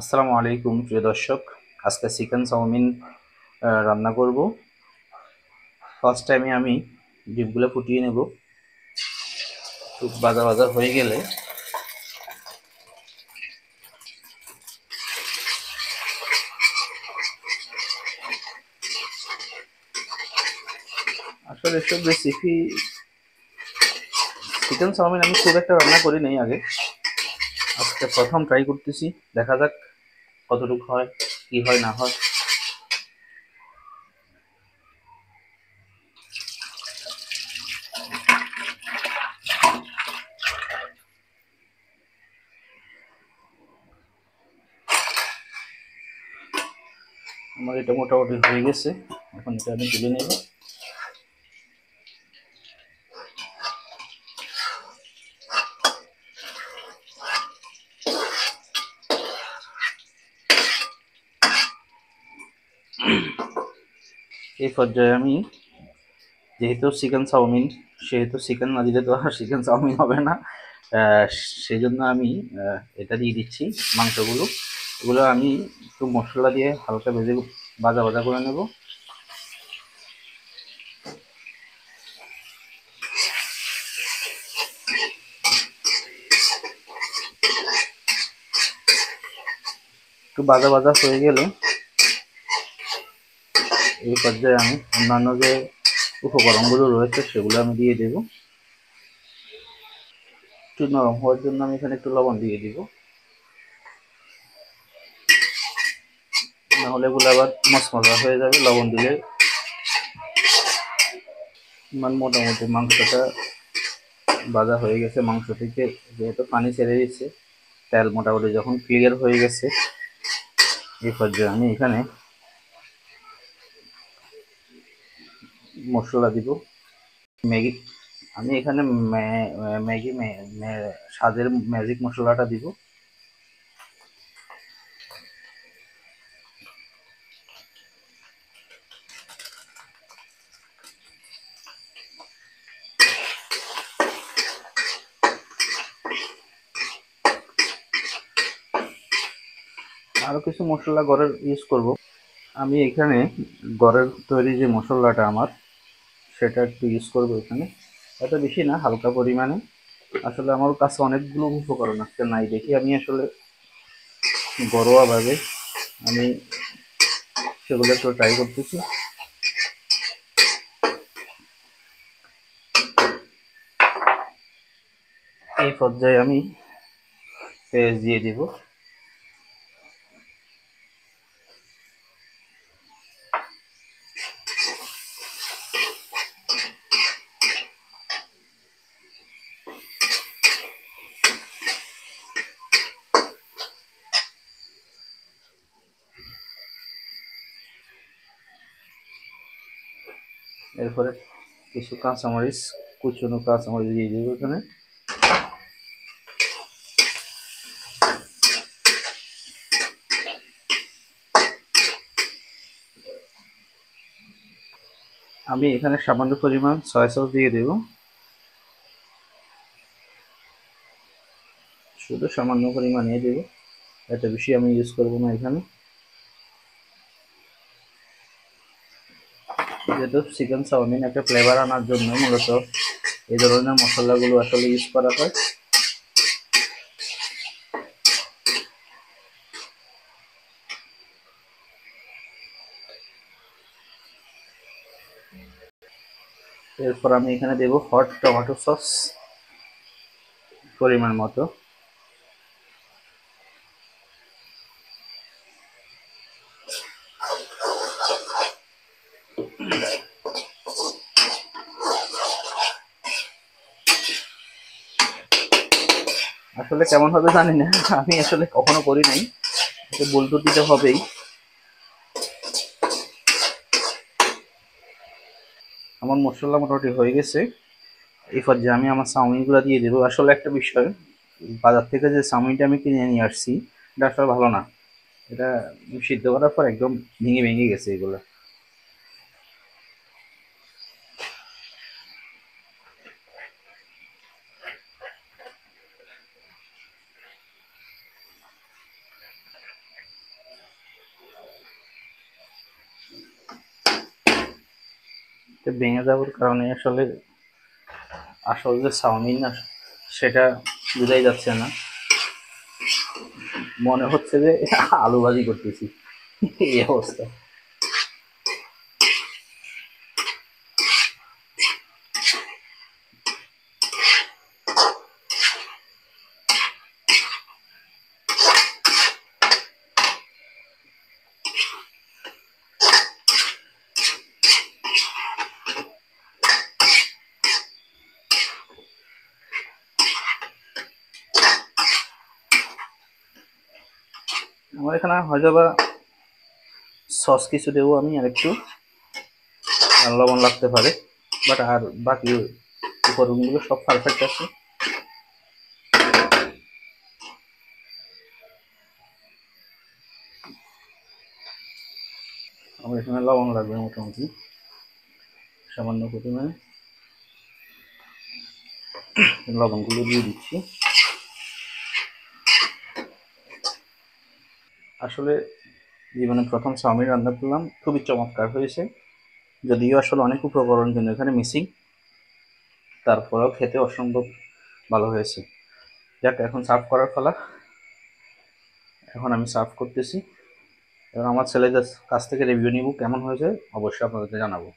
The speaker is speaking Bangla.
আসসালামু আলাইকুম প্রিয় দর্শক। আজকে চিকেন চাউমিন রান্না করব। ফার্স্ট টাইমে আমি ডিমগুলো ফুটিয়ে নেব। একটু ভাজা ভাজা হয়ে গেলে আসলে এসব রেসিপি চিকেন চাউমিন আমি খুব একটা রান্না করি নাই আগে, আজকে প্রথম ট্রাই করতেছি। দেখা যাক কতটুকু হয়, কি হয় না হয়। আমার এটা মোটামুটি হয়ে গেছে, এখন এটা আমি তুলে নেব। এই পর্যায়ে আমি, যেহেতু চিকেন চাউমিন, সেহেতু চিকেন না দিলে তো আর চিকেন চাউমিন হবে না। আহ, সেই জন্য আমি এটা দিয়ে দিচ্ছি মাংসগুলো। এগুলো আমি একটু মশলা দিয়ে হালকা ভেজে ভাজা ভাজা করে নেব। একটু ভাজা ভাজা হয়ে গেলে এই পর্যায়ে আমি অন্যান্য যে উপকরণগুলো রয়েছে সেগুলো আমি দিয়ে দেব। একটু নরম হওয়ার জন্য আমি এখানে একটু লবণ দিয়ে দিব, নাহলে এগুলো আবার মশমশা হয়ে যাবে লবণ দিলে। মানে মোটামুটি মাংসটা ভাজা হয়ে গেছে। মাংস থেকে যেহেতু পানি ছেড়ে দিচ্ছে, তেল মোটামুটি যখন ক্লিয়ার হয়ে গেছে, এই পর্যায়ে আমি এখানে মশলা দিব। ম্যাগি, আমি এখানে ম্যাগি স্বাদের ম্যাজিক মশলাটা দিব। আরও কিছু মশলা ঘরের ইউজ করব। আমি এখানে ঘরের তৈরি যে মশলাটা আমার, সেটা একটু ইউজ করব এখানে। এত বেশি না, হালকা পরিমাণে। আসলে আমার কাছে অনেকগুলো উপকরণ আছে নাই দেখি আমি আসলে ঘরোয়াভাবে আমি সেগুলো একটু ট্রাই করতেছি। এই পর্যায়ে আমি পেঁয়াজ দিয়ে দিব। এরপরে কিছু কাঁচামরিচ, কুচনো কাঁচামরিচ দিয়ে দিব এখানে। আমি এখানে সামান্য পরিমাণ সয়া সস দিয়ে দেব, শুধু সামান্য পরিমাণে দেব, এত বেশি আমি ইউজ করব না এখানে। যেহেতু চিকেন চাউমিন একটা ফ্লেভার আনার জন্য মূলত এই ধরনের মশলাগুলো আসলে ইউজ করা হয়। এরপর আমি এখানে দেব হট টমেটো সস পরিমাণ মতো। আসলে কেমন হবে জানি না, আমি আসলে কখনো করি নাই, ভুল ত্রুটি তো হবেই। আমার মশলা মোটামুটি হয়ে গেছে। এই পর্যায়ে আমি আমার চাউমিনগুলো দিয়ে দেবো। আসলে একটা বিষয়, বাজার থেকে যে চাউমিনটা আমি কিনে নিয়ে আসছি, এটা আসলে ভালো না। এটা সিদ্ধ করার পর একদম ভেঙে ভেঙে গেছে এগুলো। তো ভেঙে যাওয়ার কারণে আসলে আসল যে চাউমিন না সেটা বোঝাই যাচ্ছে না, মনে হচ্ছে যে আলু ভাজি করতেছি এই অবস্থা। আমার এখানে হয়তো বা সস কিছু দেবো আমি, আর একটু লবণ লাগতে পারে, বাট আর বাকি উপকরণগুলো সব পারফেক্ট আছে। আমার এখানে লবণ লাগবে মোটামুটি সামান্য পরিমাণে, লবণগুলো দিয়ে দিচ্ছি। আসলে জীবনে প্রথম চাউমিন রান্না করলাম, খুবই চমৎকার হয়েছে, যদিও আসলে অনেক উপকরণ কিন্তু এখানে মিসিং, তারপরেও খেতে অসম্ভব ভালো হয়েছে। যাক, এখন সার্ভ করার পালা। এখন আমি সার্ভ করতেছি, এবং আমার ছেলেদের কাছ থেকে রিভিউ নিব কেমন হয়েছে অবশ্যই আপনাদেরকে জানাবো।